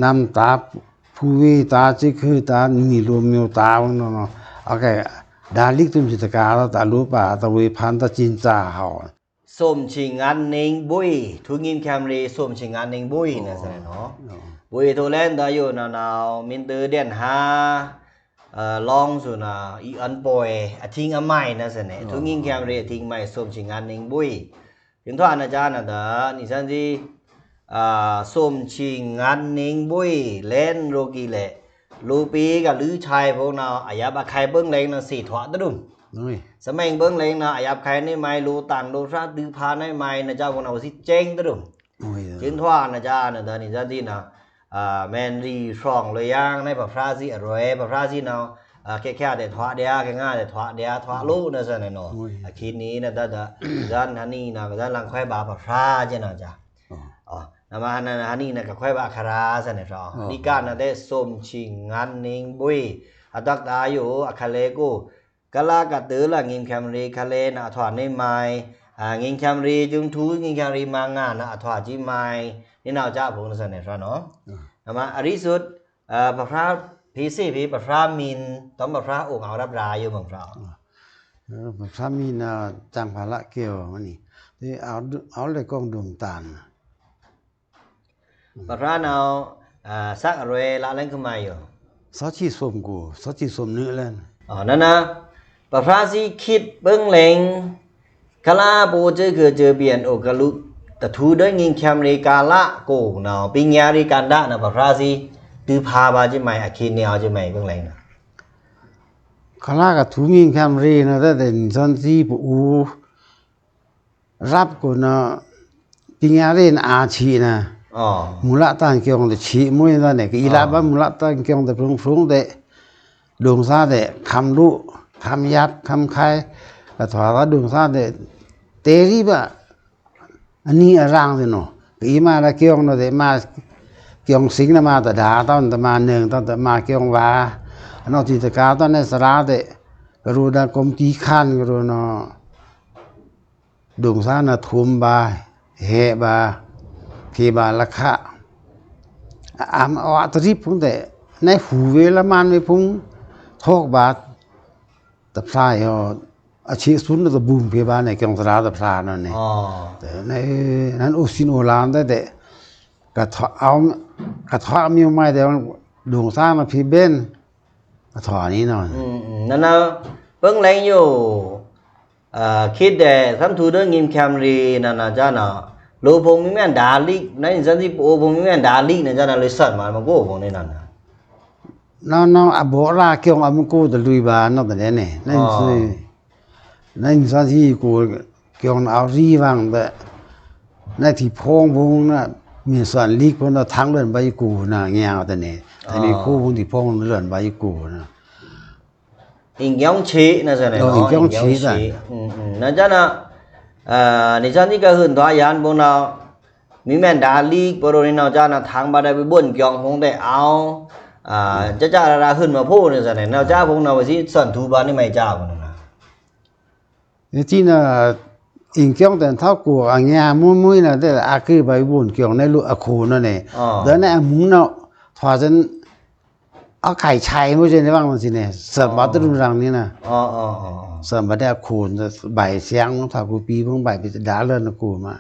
นำตาผู้วิตาจิคือตามีรวมมีตาวันนั้นโอเคดาลิกตุมจิตกาตาลูป่าตะวิพันตะจินจ่าเขาส้มชิงอันนิงบุยทุกิมแคมรีส้มชิงอันนิงบุยนะสิเนาะบุยตัวเล่นตาอยู่นาวมินเตอร์เดียนฮาลองสุนาอีอันปอยอทิ้งอไม่นะสิเนี่ยทุกิมแคมรีทิ้งไม่ส้มชิงอันนิงบุยถึงท่านอาจารย์นะเด้อนี่สันทีส้มชิงอันนิงบุยเล่นโรกีเล่ลูปีกับลือชายพวกเราอายาบะใครเบิ้งเล่นนะสี่ถอดตะดุมสมัยเบิ้งเล่นนะอายาบใครในไม้ลูตันลูราดื้อพาในไม้นะเจ้าพวกเราสิเจ๊งตะดุมจึงท่านอาจารย์นะเด้อนี่สันทีนะแมนรีช่องเลยย่างในพระพราสีอร่อยพระพราสีเนาะแค่เด็ดถอดเดียแค่ง่ายเด็ดถอดเดียถอดลูนะสิเนี่ยเนาะคิดนี้นะเด้อด้านฮันนี่นะด้านหลังควายบาพระพราเจ้านะจ๊ะนะมาฮันนี่นะกับควายบาคาราสิเนี่ยจ้ะนี่การนะได้ส้มชิงงานนิงบุยอัตักตาอยู่อัคเลกูกะลากะตือละงิมแคมรีคาเลนะถอดในไม้งิมแคมรีจุงทูงิมแคมรีมางานนะถอดจีไม้นี่น่าจะพูดนะสิเนี่ยจ้ะเนาะนะมาอริสุทธิ์พระพราพีซีพีพระพรามินต้องพระพราองค์เอารับรายอยู่บางพระพระพรามินจังภาระเกี่ยวมันนี่ที่เอาเลยกองดวงตาลพระพราเนาสักอะไรละเล่นขึ้นมาอยู่สักชีสมกูสักชีสมเนื้อเล่นนั่นนะพระพราสิคิดเบิ้งเล็งคลาโบเจอคือเจอเบียนโอกลุแต่ทูได้ยิงแคมรีกาละโกเนาปิญญาริการดะนะพระพราสิตือพาบาจิไหมอาคินเนี่ยเอาจิไหมเบื้องแรงนะคลากับถุงิงแคมรีนะแต่สันซีปูรับกูนะปิญญาเรนอาชีนะมูลตันเกี่ยงแต่ชีมวยนั่นเนี่ยอีลาบ้ามูลตันเกี่ยงแต่พรุงแต่ดวงซาแต่คำรู้คำยับคำใครแต่ถอดดวงซาแต่เตรีบะอันนี้ร่างสิเนาะอีมาละเกี่ยงเนาะแต่มาเกี่ยงสิงห์มาแต่ด่าตอนแต่มาหนึ่งตอนแต่มาเกี่ยงว่าอันนั้นจิตกาตอนนั้นสระแต่กรูดากรมตีขันกรูเนาะดวงซานะทุ่มบาเฮบาที่บาลักขะอัตริพุ่งแต่ในหูเวลามันไม่พุ่งทอกบาดแต่พลายอาชีพสุนทรบุ้มเพียบานในกองสระแต่พลานั่นเนี่ยแต่ในนั้นอุสินโอลานได้แต่กระทเอากระทอมีไม่แต่ดวงซ่ามาพีเบนกระทอนี้หน่อยนั่นนะเพิ่งเล่นอยู่คิดแต่ทำทูเดอร์ยิมแคมรีนั่นนะจ้าเนาะโลพงมีแม่ดาลิกในสันติโอพงมีแม่ดาลิกเนี่ยจ้าน่ะเลยสั่นมาโก้พงในนั้นน้องอโบราเกี่ยวกับมันกูจะลุยบานนอกแต่เนี่ยนั่นสันติกูเกี่ยวกับเอารีวังแต่ในที่พงน่ะมีส่วนลีกพงเราทั้งเรื่องใบกูน่ะเงี้ยแต่เนี่ยแต่มีคู่พงที่พงเรื่องใบกูน่ะอิงยองชีนะสิเนี่ยอิงยองชีนั่นจ้าน่ะในชั้นที่ก็ขึ้นตัวยันพวกเรามีแม่ดาลีกบริเวณเราจ้านะทางบาดาไปบ่นเกี่ยงพงได้เอาจ้าราขึ้นมาพูดเนี่ยสิเนี่ยเราจ้าพงเราไปที่สันทูบานนี่ไม่จ้าคนนั้นนะนี่ที่น่ะอิงเกี่ยงแต่เท่ากูอันเงี้ยมุ้ยน่ะแต่อาคือไปบ่นเกี่ยงในลูกอคูนั่นเองเดี๋ยวในมุ้งเนาะถอดจนเอาไข่ชัยไม่ใช่ในบ้างมันสิเนี่ยเสริมบัตรรุ่งรังนี่นะเสริมบัตรได้คูณใบเสียงถ้ากูปีเพิ่งใบไปด่าเลิศนะกูมา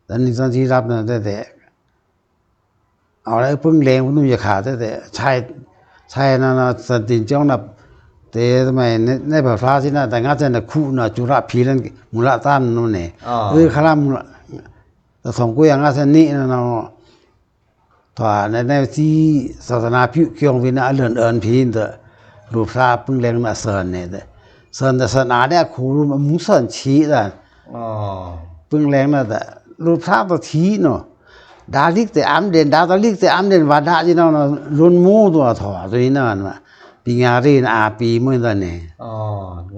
แต่นี่ตอนที่รับนะแต่เอาอะไรเพิ่งเลงเพิ่งนุ่งยาขาแต่ชายนั่นนะสันติจ้องนับแต่ทำไมในภาษาที่น่ะแต่งั้นจะน่ะคู่น่ะจุระพีนั่นมูลต้านนู่นเนี่ยขลามแต่สองกูอย่างงั้นนี่นะเนาะถ้าในที่ศาสนาพิเกี่ยงวินาเลื่อนเอิญพีนแต่รูปภาพเพิ่งเลี้ยงมาเสนเนี่ยเสนแต่ศาสนาเนี่ยครูมันมุสลิมชี้แต่เพิ่งเลี้ยงน่ะแต่รูปภาพตัวทีเนาะดาลิกแต่อัมเด่นดาตาลิกแต่อัมเด่นวัดดาจีน่ะรุนมูตัวถอตัวนี้นั่นมาปีงารีนอาปีเมื่อตอนนี้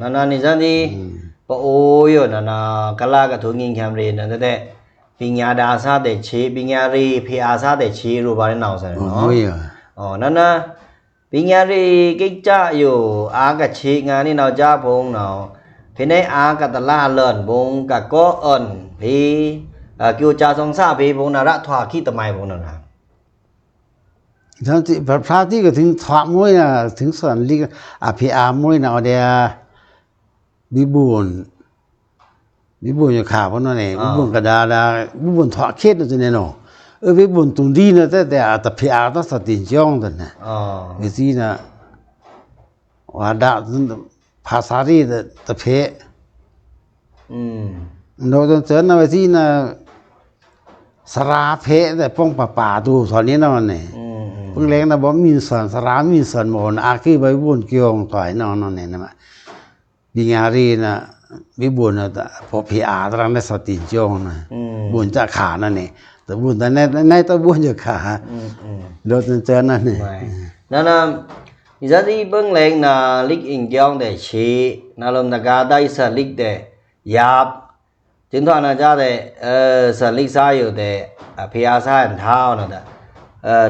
นั่นนี่จันที่ปะโอยนั่นกะลากระถุงิงแคมรีนั่นแต่ปิญญาดาซาเดชีปิญญารีพีอาซาเดชีรูบารินาวใช่เนาะนั่นนะปิญญารีกิจจะอยู่อากะชีงานนี่เราจ้าพงเนาะเพในอากะตะลาเลินพงกะก็เอิญพีกิวจาทรงซาพีพงนาระทวาขี้ตะไมพงนั่นนะ ทั้งที่พระที่ก็ถึงถอดมวยนะถึงส่วนลิกอภิอามวยนะเอาเดียบิบุญอยู่ข่าวเพราะนั่นเองบิบุญกระดาบิบุญถอดเคสนั่นจะเนี่ยเนาะบิบุญตรงดีนะแต่อภิอาต้องสติจ้องตัวนะวิธีนะว่าด่าภาษาที่ตะเพะเราต้องเจอนะวิธีนะสราเพะแต่ป้องป่าดูตอนนี้นั่นเนี่ยเพิ่งเลี้ยงนะบอกมีส่วนสรามีส่วนหมดอาคีใบบุญเกี่ยวกับต่อยนอนเนี่ยนะบิญญารีนะวิบุญนะพอพิอาตรังได้สติจ้องนะบุญจะขานั่นเองแต่บุญแต่ในตัวบุญจะขาเราต้องเจอนั่นเนี่ยนั่นนะนี่จะที่เพิ่งเลี้ยงนะลิกอิงเกี่ยวแต่ชีนั่นลมตะการได้สลิกแต่ยาบจึงทว่านะจ้าแต่สลิกซ้ายอยู่แต่พิอาซ้ายเท้านะแต่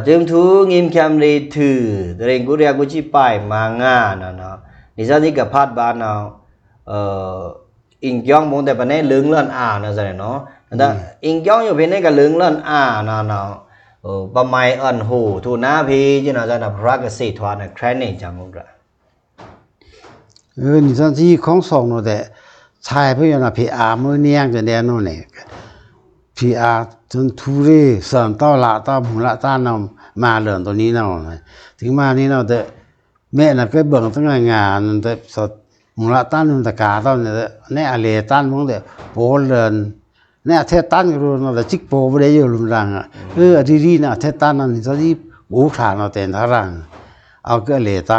จึงทูงิมแคมรีถือแต่เรื่องกูเรียกกูชี้ไปมาง่านะเนาะนี่จะที่กับพัดบ้านเราอิงจ้องมองแต่ปนนี้ลึงเลื่อนนะใช่เนาะแต่อิงจ้องอยู่เพียงนี้ก็ลึงเลื่อนนะเนาะประมาณอันหูทูน่าพีจีน่าจะนับรักสิทธวานะแค่นี้จังมุกละนี่จะที่ของสองเนาะแต่ชายเพื่อนนะพีอาร์มือเนียงจะเดียนโน่นเนี่ยพีอาร์จนทุเรศเสริมต้อละต้อหมุนละต้านเรามาเรื่องตัวนี้เนาะถึงมานี้เนาะแต่แม่น่ะก็เบิ่งตั้งงานแต่สดหมุนละต้านมันตะกาต้นเนี่ยอะไรต้านมึงแต่โปเลินเนี่ยเทตันก็รู้เนาะแต่จิกโปไม่ได้อยู่ลุมรังดีๆนะเทตันนั่นจะที่บูขาเนาะแต่ทารังเอาก็อะไรต้า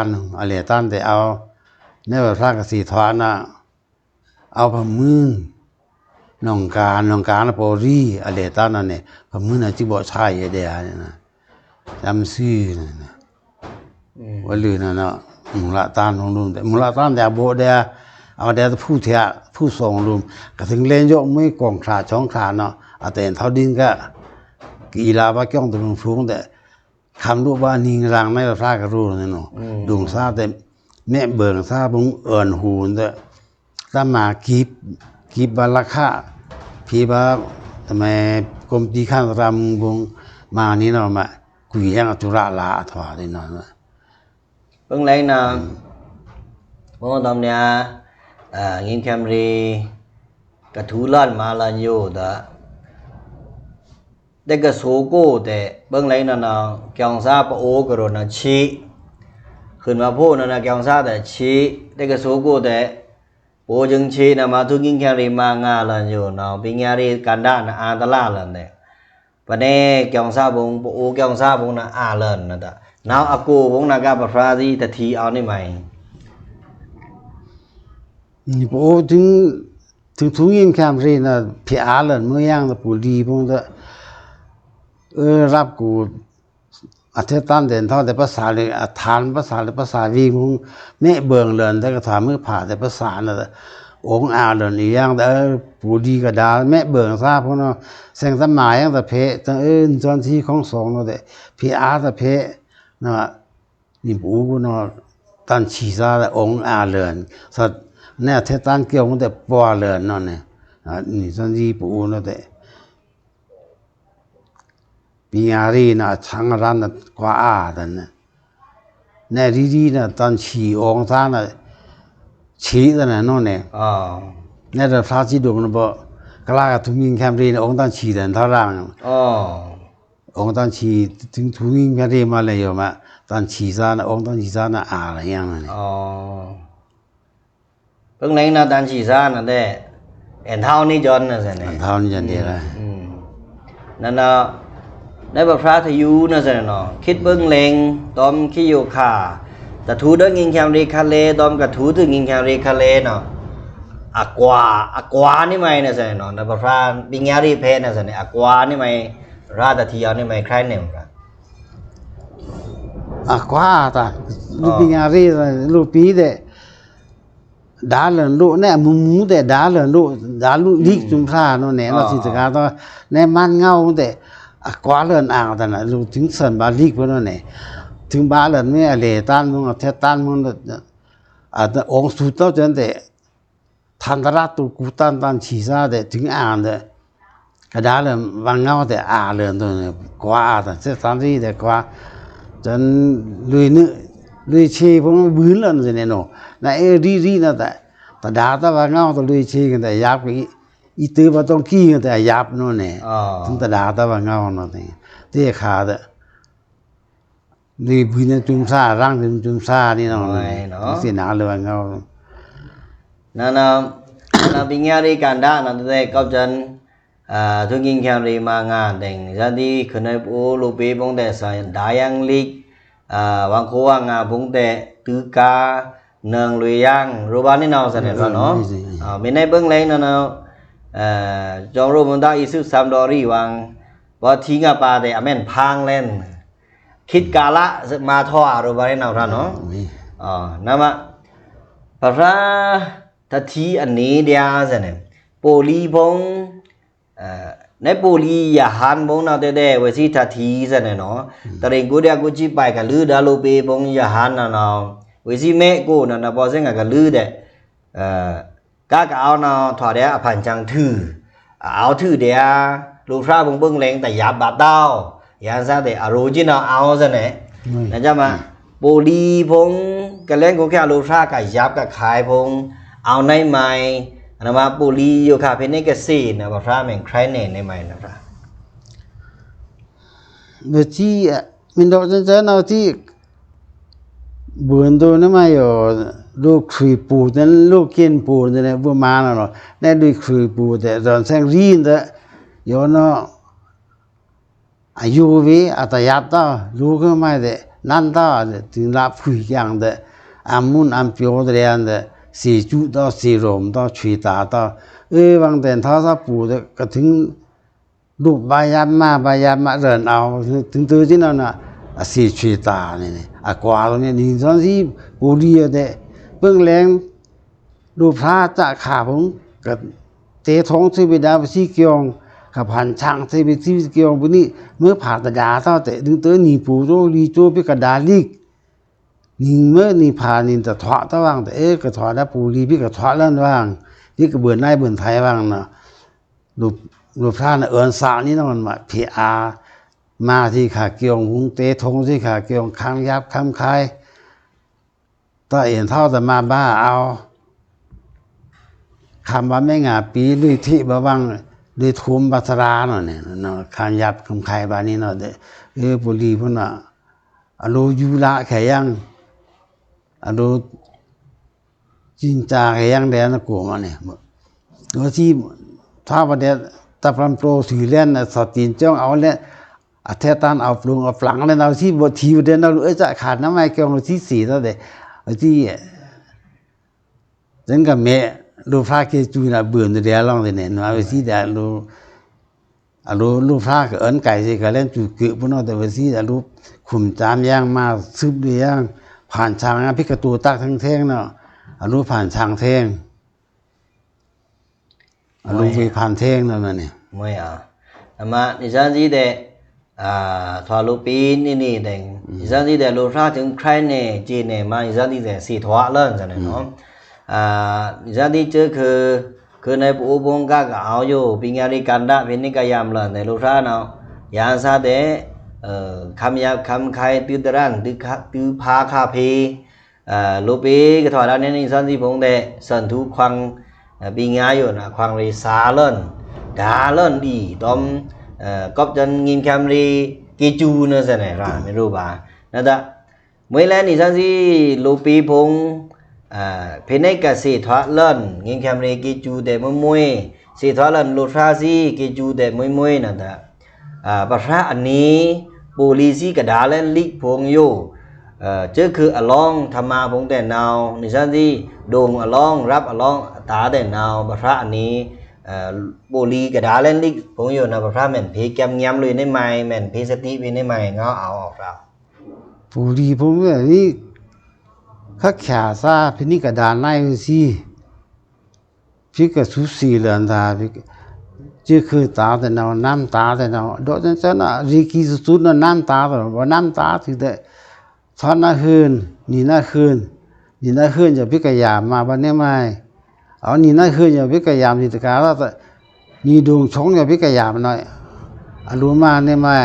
นแต่เอาเนี่ยแบบพระกษีทวานะเอาพมืนนองการนะโปรีอะไรต้านนั่นเนี่ยพมืนน่ะจิบ่ใช่เดียเนี่ยนะจำซื่อนะว่าลือนะเนาะมุลต้านของลุงแต่มุลต้านแต่โบเดียเอาเดียผู้เทียผู้ส่งลุงก็ถึงเล่นยกไม่กองขาช่องขาเนาะแต่เท่าดินก็กีฬาบ้าจ้องตัวลุงฟุ้งแต่คำรู้ว่านิงรังในพระกรู้เนี่ยเนาะดวงซาแต่แม่เบิ่งซาบุงเอิญหูแต่ถ้ามากีบบาลค่าพี่บ้าทำไมกรมตีข้างรำบุงมานี่เนาะมาคุยยังจุฬาลาถวายได้นอนเพิ่งเล่นนะเมื่อตอนเนี้ยงินแคมรีกระทูลั่นมาลันอยู่แต่เด็กก็สู้กูแต่เพิ่งเล่นนะเกี่ยงซาปโอกระโดดนะชี้ขึ้นมาพูดนะเกี่ยงซาแต่ชี้เด็กก็สู้กูแต่โอจึงชี้นะมาทุกงินแคมรีมางาลันอยู่นะปิญญารีกันด้านอันตรายลันเนี่ยปนนี้เกี่ยงซาบุงปโอเกี่ยงซาบุงนะเลินนะแต่น้าอากูบุงนะกับพระที่แต่ทีเอานี่ไหมนี่พอถึงทุกยิงแคมรีนะพี่อาเลยเมื่อย่างนะปูดีพงจะรับกูอาเทตันเด่นเท่าแต่ภาษาเลยฐานภาษาเลยภาษาวีพงแม่เบิ่งเลินแต่ก็ถามมือผ่าแต่ภาษาน่ะองค์อาเลินอีกอย่างแต่ปูดีก็ดาแม่เบิ่งทราบพวกเนาะแสงสมัยอย่างแต่เพะแต่จนที่ของสองเนาะแต่พี่อาแต่เพะนะนี่ปูกูเนาะตันชีซาแต่องค์อาเลินสัตเนี่ยเทตันเกี่ยวกับแต่ปอเลินนั่นเนี่ยนี่จนที่ปูเนาะแต่ปิญญารีนะช่างรันนะกว่าแต่เนี่ยเนี่ยดีๆนะตอนฉี่องซานะฉี่แต่เนี่ยนั่นเนี่ยเนี่ยเราพระจิตงนะบอกกล้ากับทุงิงแคมรีนะองตอนฉี่แต่ท่ารังองตอนฉี่ถึงทุงิงแคมรีมาเลยอยู่มาตอนฉี่ซานะองตอนฉี่ซานะอะไรอย่างนั้นเนี่ยเพิ่งเล่นนะตอนฉี่ซานะแต่เอ็นเท่านี้จนนะสิเนี่ยเท่านี้จนเดียวเลยนั่นนะในบทพระทยูนะสิเนาะคิดเบิ้งเล็งตอมขี้โยขาแต่ทูเดินยิงแคมรีคาเลตอมกับทูถึงยิงแคมรีคาเลเนาะอากวานี่ไม่นะสิเนาะในบทพระปิญญารีเพศนะสิเนี่ยอากวานี่ไม่ราตทีเอานี่ไม่ใครเนี่ยมั้งอากวาตาลูกปิญญารีลูกปีเดดาเลนลูกเนี่ยมุมเดดาเลนลูกดาลูกลิกจุมพระโน่นเนี่ยเราสิทธิ์การต่อในมันเงาเดกว่าเลินอ่างแต่น่ะรู้ถึงสันบาลีกพวกนั้นเนี่ยถึงบาเลินไม่อะไรต้านมึงเทต้านมึงองค์สุดเท่าจนแต่ทันตระตุกูตันชีซาแต่ถึงอ่างแต่กระดาษเลินวางเงาแต่เลินตัวเนี่ยกว่าแต่เส้นสันรีแต่กว่าจ chân lùi chê phong bướn lần rồi này nọ này ri nó ta đá ta vào ngao ta lùi chê người ta giáp cái ý tứ vào trong kia người ta giáp nó này chúng ta đá ta vào ngao nó thì thế khá đó lùi bướn chúng xa răng chúng xa đi nó sẽ nã lùi ngao na binga ri kanda na te kau chân thu kinh khem ri ma nga deng ra đi khne pu lu pe bong de sa dayang lik wang ko nga bong de tứ ca nang lùi yang ro ba ni nào sa ne ra no min nai beng leng na jong ro mon da isu sam do ri wang ba thi nga pa de amen phang len khit ka la ma tho ro ba ni nào ra no na ma pa ra ta thiอันนี้เดียซะเนี่ยโปลีบงในโปลีอย่าหันบงนาแต่เวสิta thiซะเนี่ยเนาะตะเรงกูเดียกูจิไปกะลือดาโลเปบงอย่าหันน่ะเนาะเวสิเมกูน่ะบ่เซงกะลือเดกะเอาเนาะถอดเดอผันจังถือเอาถือเดียลูกพระบงเบิ่งแรงแต่หยาบบาดดาวยานซะแต่อรูจิเนาะเอาซะเนี่ยนะจ๊ะมาโปลีบงกะแรงกูแค่ลูกพระกะหยาบกะขายบงเอาในไม้อันมาปุรีอยู่ค่ะเป็นเอกสีนะพระแม่งใครเนี่ยในไม้นะพระ bởi chi mình đọc chân nào chi buồn tôi nó mà ở lúc khủy bù đến lúc kiên bù thế này vừa mà nó này lúc khủy bù thế rồi sang riêng thế rồi nó yêu với ta yết ta lúc cái mai thế nan ta thì là khủy giang thế muốn biểu thế anh thếสีจุดต่อสีลมต่อชีตาต่อบางแต่ท้าซาปูก็ถึงรูปบายามมาเดินเอาถึงตัวที่นั่นน่ะสีชีตานี่กว่าตรงนี้นี่ตอนที่ปูดีแต่เบื้องแรงรูปพระจะขาผมกับเตะท้องที่ไปดาวสีเกียงกับผ่านช่างที่ไปสีเกียงพวกนี้เมื่อผ่านตะดาต่อแต่ถึงตัวนี่ปูโรลีโจไปกระดาลิกนี่เมื่อนี่ผ่านนี่จะถอดตะว่างแต่ก็ถอดได้ปูรีพี่ก็ถอดแล้วว่างพี่ก็เบื่อหน้าเบื่อไทยว่างนะรูปพระน่ะสานี่มันมาพีอามาที่ขาเกี่ยวหุงเตะทงที่ขาเกี่ยวค้างยับค้ำคายตาเอ็นเท่าแต่มาบ้าเอาคำว่าไม่งาปีด้วยที่บ้าวังด้วยทุมบัตราเนาะเนี่ยเนาะค้างยับค้ำคายบ้านนี้เนาะเด้ปุรีพุ่นน่ะอโลยูละแค่ยังอันดูจินจาแยังแดนกลัวมาเนี่ยโดยที่ถ้าประเดี๋ยวตะพรันโปรสีเล่นสตินจ้องเอาเล่นอัธตันเอาปรุงเอาฝังเล่นเอาที่บททีประเดี๋ยวเราจะขาดน้ำไม่เกี่ยวกับที่สี่แล้วเด็ที่ฉันกับแม่ลูกพระเกจูน่ะเบื่อเดี๋ยวลองเลยเนี่ยมาที่เดี๋ยวลูกพระก็เอิ้นไก่สิก็เล่นจุกเกลือพวกนั้นแต่ว่าที่เดี๋ยวลูกขุ่มจามย่างมาซึบเดียงผ่านช่างพิกตูตักทั้งเท่งเนาะรู้ผ่านช่างเท่งรู้ไปผ่านเท่งนั่นเนี่ยไม่มาดิฉันที่เดทอลูปีนี่เด้งดิฉันที่เดลูกพระถึงใครเนี่ยจีเนี่ยมาดิฉันที่เดสีทวะเล่นใช่ไหมเนาะดิฉันที่เจอคือในปูบงก็เอาอยู่ปิญาริกันดาเป็นนิกายามเล่นในลูกพระเนาะยานซาเดคำยาคำใครตื้อตรันตื้อพาคาพีลูปีก็ถอยแล้วนี่สันติพงษ์เดสันทุควังปีง่ายอยู่นะควังรีซาเล่นดาเล่นดีตอมก็จนงิมแคมรีกิจูนั่นสิเนี่ยร้านไม่รู้ป่ะนั่นแหละเมื่อแล้วนี่สันติลูปีพงษ์เพนกสีทว่าเล่นงิมแคมรีกิจูเดมวยสีทว่าเล่นลูฟราซีกิจูเดมวยนั่นแหละภาษาอันนี้ปูลีซีกระดาษและลิกพงอยู่เจอคืออลองธรรมาพงแต่นาวนิสันที่โด่งอลองรับอลองตาแต่นาวภาษาอันนี้ปูลีกระดาษและลิกพงอยู่นะภาษาเหม็นผีแกมย้ำเลยในไม้เหม็นผีสติวิในไม้เงาเอาออกเราปูลีพงแบบนี้ข้าขาซาพินิกระดาษไล่สิพี่ก็สุสีเหลือนตาพี่chỉคือตาแต่เราน้ำตาแต่เราโดยฉะนั้นรีกีสุดๆน้ำตาแต่ว่าน้ำตาถึงแต่ทอนน่าคืนนี่น่าคืนจะพิกายามมาบ้านนี้ไม่เอานี่น่าคืนจะพิกายามจิตการแล้วแต่นี่ดวงชงจะพิกายามหน่อยอารมณ์มาเนี่ยไม่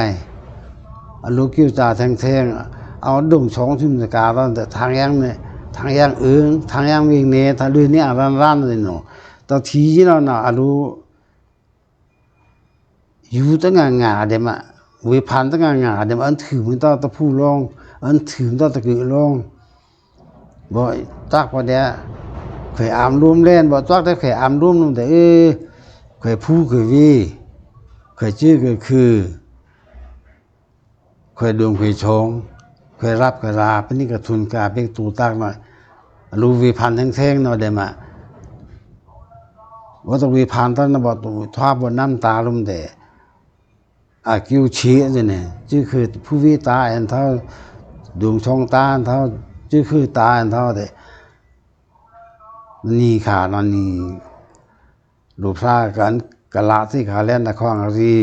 อารมณ์กิ้วจ่าแทง เอาดงช่องทุ่มสกาตอนแต่ทางยังเนี่ยทางยังเอิงทางยังเวงเนี่ยทางด้วยเนี่ยร้านเลยเนาะตอนทีเราเนาะอารู้อยู่ตั้งงาเดี๋ยวมาเวพันตั้งงาเดี๋ยวอันถือมันต้องตะพูลงอันถือต้องตะกือลงบ่ตักพอเดียเคยอามร่วมเล่นบ่ตักได้เคยอามร่วมนู่นแต่เคยพูดเคยวีเคยชื่อเคยคือเคยดวงเคยชงเคยรับเคยลาเป็นนี่กระทุนกาเป็นตูตักหน่อยรู้วิพันธ์แท่งๆหน่อยเดี๋ยวมาว่าต้องวิพันธ์ตั้งนะบอกตัวทว่าบนน้ำตาลุ่มแต่คิวชี้เนี่ยชื่อคือผู้วิตาอันเท่าดวงชงตาอันเท่าชื่อคือตาอันเท่าแต่นี่ขานอนนี่รูปร่างกันกะละที่ขาเล่นตะคองรี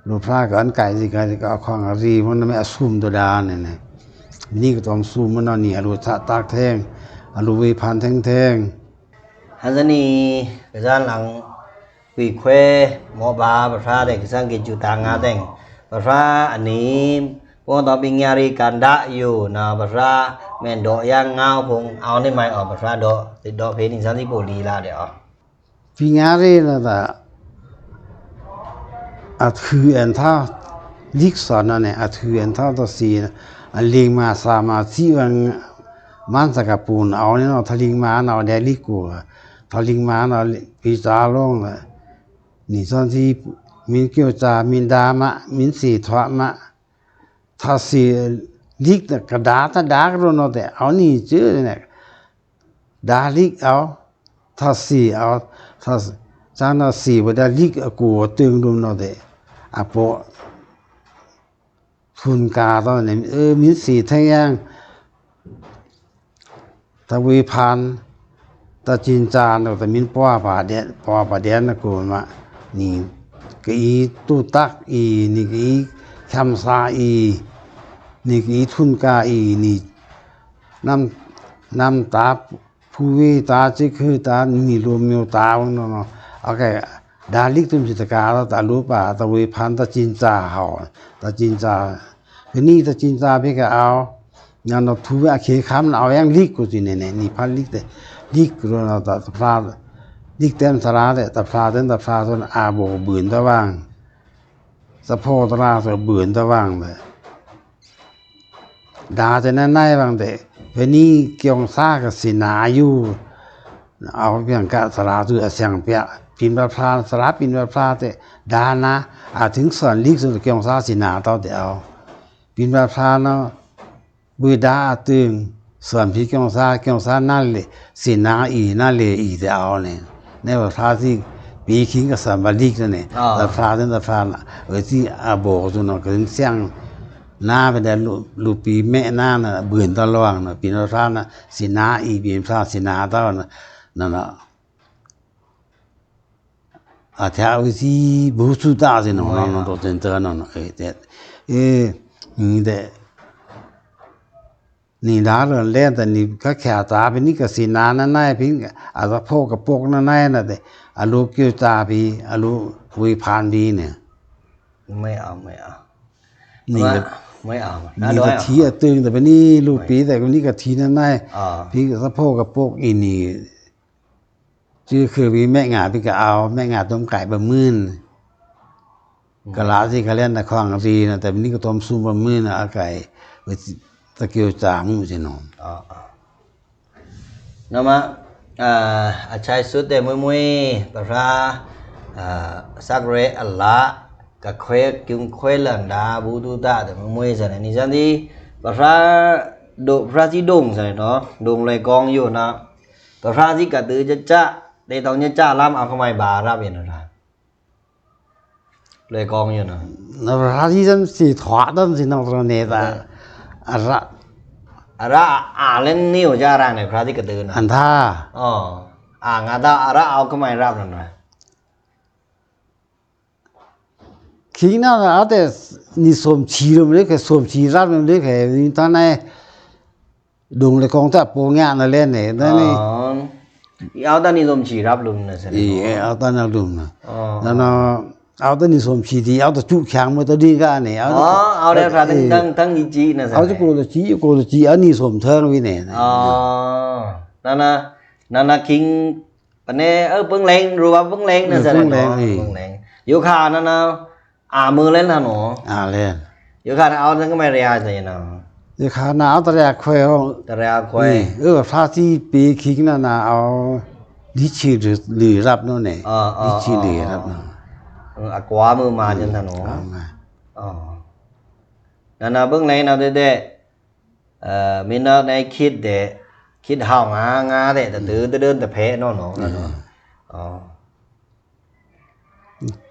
รูปร่างกันไก่ที่ไก่ก็คองรีมันไม่อสุมตัวดาเนี่ยนี่ก็ต้องซูมมันนอนนี่อรูชะตากแท่งอรูวิพันธ์แท่งฮันซนี่กระจานหลังวีเควหมอบาประชาเด็กสังเกตจุตางาเด้งประชาอันนี้พวกต่อปิงยารีกันดะอยู่นะประชาแม่นดอกย่างเงาพงเอาในไม้ออกประชาดอกติดดอกเพนิสันที่โปลีลาเดี๋ยวพิงาเรนะแต่อัดคืออันท่าลิกสอนนั่นเนี่ยอัดคืออันท่าตัวสีอันเลี้ยงมาสามาที่วันมันสกัปูนเอาเนี่ยเนาะทะลิงมาเนาะเดลิกัวทะลิงมาเนาะปีจาลงเลยนี่ตอนที่มินเกียวจามินดามะมินสีทวะมะถ้าสีลิกกระดาษดากรนเอาแต่เอานี่เจอเนี่ยดาลิกเอาถ้าสีเอาถ้าจานาสีว่าได้ลิกกูตึงดุมเนาะแต่อะโปทุนกาตอนนี้มินสีทั้งยังตะวีพันตะจินจานแต่มินป้อป่าเดียป้อป่าเดียนนะกูมานี่ก็อีตู้ตักอีนี่ก็อีคำซาอีนี่ก็อีทุนกาอีนี่น้ำตาผู้วิตาจิคือตานี่รวมมีตาวันเนาะโอเคดาลิกตุมจิตกาแล้วตารู้ป่ะตะวีพันตะจินจาเห่าตะจินจาคือนี่ตะจินจาพี่ก็เอางานเราทุบอาเคคำเอาอย่างลิกกูจีเนี่ยนี่พันลิกแต่ลิกเราแต่พลาดลิกเต็มสระแต่พลาดเต็มแต่พลาดจนอาโบบืนตะว่างสะโพกตะลาสะบืนตะว่างเลยดาจะนั่นได้บางแต่เวนี่เกี่ยงซ่ากับสินาอยู่เอาเพียงกะสระตัวเสียงเปียปินแบบพลาดสระปินแบบพลาดแต่ดานะอาถึงสอนลิกสุดเกี่ยงซ่าสินาต่อแต่เอาปินแบบพลาดเนาะบุดาตึงส่วนพี่เกี่ยงซ่านั่นเลยสินาอีนั่นเลยอีแต่เอาเนี่ยในแบบพลาดที่ปีคิงกับสามบลิกนั่นเนี่ยแต่พลาดนั่นแต่พลาดที่อาโบจุนก็ถึงเสียงหน้าไปได้ลูปีแม่หน้าน่ะเบื่อตะลวงน่ะปีนพลาดน่ะสินาอีปีนพลาดสินาต้าน่ะนั่นน่ะอาแถวที่บูสุตาสิเนาะนั่นตัวเต็นเตอร์นั่นแต่นี่แต่นี่ดาเรื่องเล่นแต่นี่ก็แค่ตาเป็นนี่ก็สินานั่นนายพิงอาจจะพกกับพวกนั่นนายน่ะแต่อาลูกิวตาพีอาลูวิพานดีเนี่ยไม่เอานี่ไม่เอานี่ก็ทีตึงแต่เป็นนี่ลูกปีแต่คนนี้ก็ทีนั่นนายพี่ก็สะโพกกับพวกอีนี่ชื่อคือวิแม่งาพี่ก็เอาแม่งาต้มไก่บะมื่นกะลาที่เขาเล่นในคลองรีนะแต่นี่ก็ต้มซุปบะมื่นนะอาไก่ตะเกียวจามูสิน้องนะมะอาชัยสุดแต่มวยปะราสักเรอัลละกับเควกิมเควลันดาบูดูตาแต่มวยสันนี่สันที่ปะราโดพระที่ดงสันเนาะดงเลยกองอยู่นะปะราที่กระตือจะจ้าในตอนนี้จ้าล้ำเอาเข้ามาบารับอย่างไรเลยกองอยู่นะปะราที่ฉันสีถอดต้นสิน้องตัวนี้แต่ara alen niu jara ne phrati kadu na อันท่าngā tā ara au kamai rap na คิงน่าเอาแต่นี่สมชีลงเลยแค่สมชีรับลงเลยแค่ตอนนั้นดงเลยกองทัพโปงะนั่นเล่นเนี่ยนั่นนี่เอาตอนนี้สมชีรับลงนะสิเอาตอนนั้นลงนะแล้วเนาะ ao tới đi xôm chỉ đi ao tới chụp kháng mới tới đi cái này ao ao đây là tăng ý chí nè ao cho cô là chỉ ở đi xôm thơ với này nà kinh bên này ở bưng lên rồi vào bưng lên nè sao bưng lên yêu khá nà mưa lên là nó lên yêu khá aoทั้งไม่เรียgì nè yêu khá nà ao tới ra khoe không tới ra khoe phát chi bị kinh nà ao đi chỉ lười rập nó này đi chỉ lười rập nó quá mưa mà chân thằng nó nà bưng lên nào để mình nó đâyคิดห่าวงาแต่ตื้อเดินแต่แพ้นอน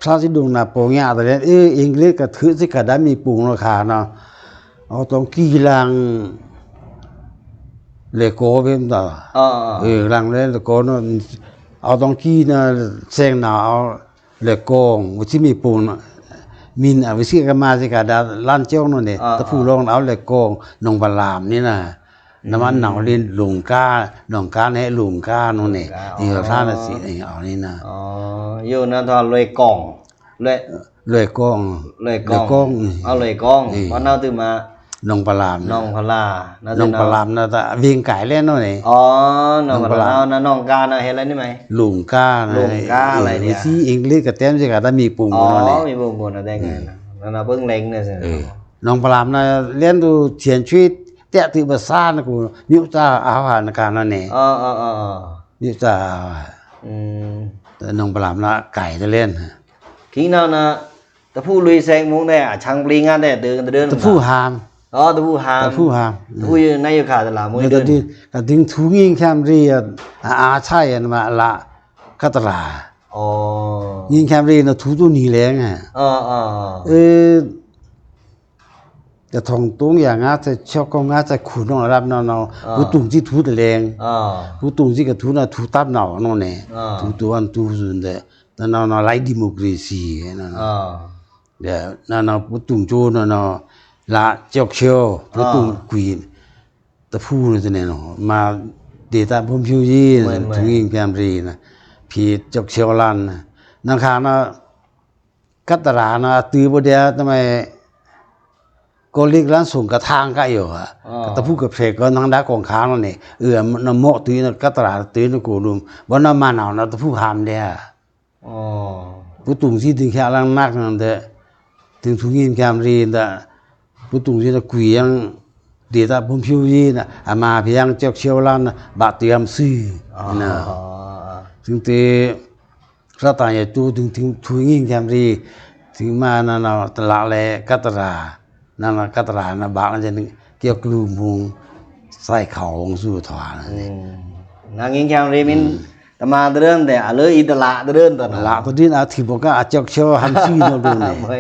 พระที่ดวงนาโปงยาแต่เนี่ยอังกฤษกับถือสิกระดามีปุ่งราคาเนาะเอาตรงกี่ลังเลโก้เป็นต่อลังเลโก้เนาะเอาตรงกี่นะเซงหนาวเลโก้วิธีมีปุ่งมินวิธีกรรมาสิกระดาล้านเจ้าเนาะเนี่ยถ้าผู้ลงเอาเลโก้นงบาลามนี่นะน้ำมันหนาวเรียนหลุงก้าหนองก้าเนี่ยหลุงก้าโน่นเนี่ยนี่เราท่าน่ะสินี่เอานี่นะอยู่นั่นทอเลยกองเลยกองเอาเลยกองเพราะน่าตื่นมาหนองปลามหนองพลาหนองปลามนะแต่วิ่งไก่เล่นโน่นนี่หนองปลานะหนองกานะเห็นอะไรนี่ไหมหลุงก้าอะไรเนี่ยที่อังกฤษกับเต้มสิกะถ้ามีปุ่งโน่นนี่มีปุ่งนะได้ไงนะนั่นเพิ่งเล็งเนี่ยสิหนองปลามนะเล่นดูเขียนชีวิตเตะที่ภาษานะกูมิวจ้าอาหารการนั่นเองมิวจ้าแต่น้องปลามนะไก่จะเล่นขี้นั่นนะตะผู้ลุยแซงมุ้งได้ช่างปลีงานได้เดินตะผู้หามตะผู้หามตะผู้หามตะผู้ยืนในอยู่ขาตลาดมวยเดินก็ดึงถุงยิงแคมรีใช่อันมาละกัตรายิงแคมรีนะถูตัวนี้แรงอ่ะแต่ทองตุ้งอย่างงั้นจะชอบก็งั้นจะขุนน้องรับน้องผู้ตุงที่ถูแต่แรงผู้ตุงที่ก็ถูน่ะถูตับหนอน้องเนี่ยถูตัวอันถูสุดเลยแต่น้องไล่ดิโมคราซีนั่นเดี๋ยวน้องผู้ตุงโจน้องละเจ้าเชียวผู้ตุงกุยแต่ผู้นี่จะเนี่ยน้องมาเดต้าพุ่มพิวยี่ถึงยิงแคมรีนะพี่เจ้าเชียวลันนั่งข้างนะกัตรานะตีบเดียทำไมก็เรียกร้านส่งกระทางก็อยู่อ่ะแต่ผู้กับเพลก็นั่งได้กองค้างนั่นเองน้ำโมตีนก็ตลาดตีนกูรุมวันน้ำมันเอานะแต่ผู้หามเดียผู้ตุงที่ถึงแค่ลังนักนั่นเด้ถึงทุ่งยินแคมรีนแต่ผู้ตุงที่ตะกุยยังเดียดพุ่มพิวยีน่ะมาเพียงเจ้าเชียวลันบาดเตียมซื้อนะถึงตีพระตายจูถึงทุ่งยินแคมรีถึงมานั่นเราตลาดแลกัตรานั่นกัตรานะบางอันจะเกี่ยวกลุ่มวงใส่เขาวงสู่ถวานนางยิงแคมรีมินแต่มาเรื่องแต่เลยอิตละเรื่องตอนละตอนนี้อาทิตย์บอกว่าอาจจะเชื่อหันซีโนดูเนี่ยไม่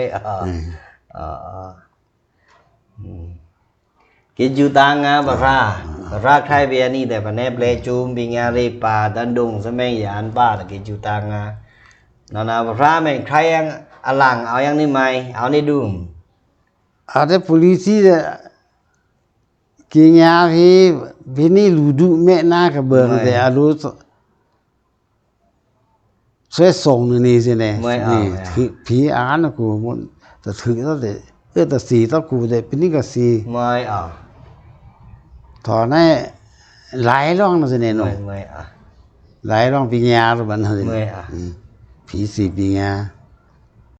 กิจตังงาบราใครเบียนี่แต่ปนเนเปลจูมบิงารีป่าดันดงสมัยยานป่าแต่กิจตังงานานาบราแม่งใครยังอลังเอายังนี่ไหมเอานี่ดูada polisi kenya bini ludu mekna ke bang de alu sẽ song ni se ne ni phi an ku mon ta thử ta de ta si ta ku de bini ka si mai thọ này lái long nó se ne no lái long pi nya ro ban ha phi si pi nya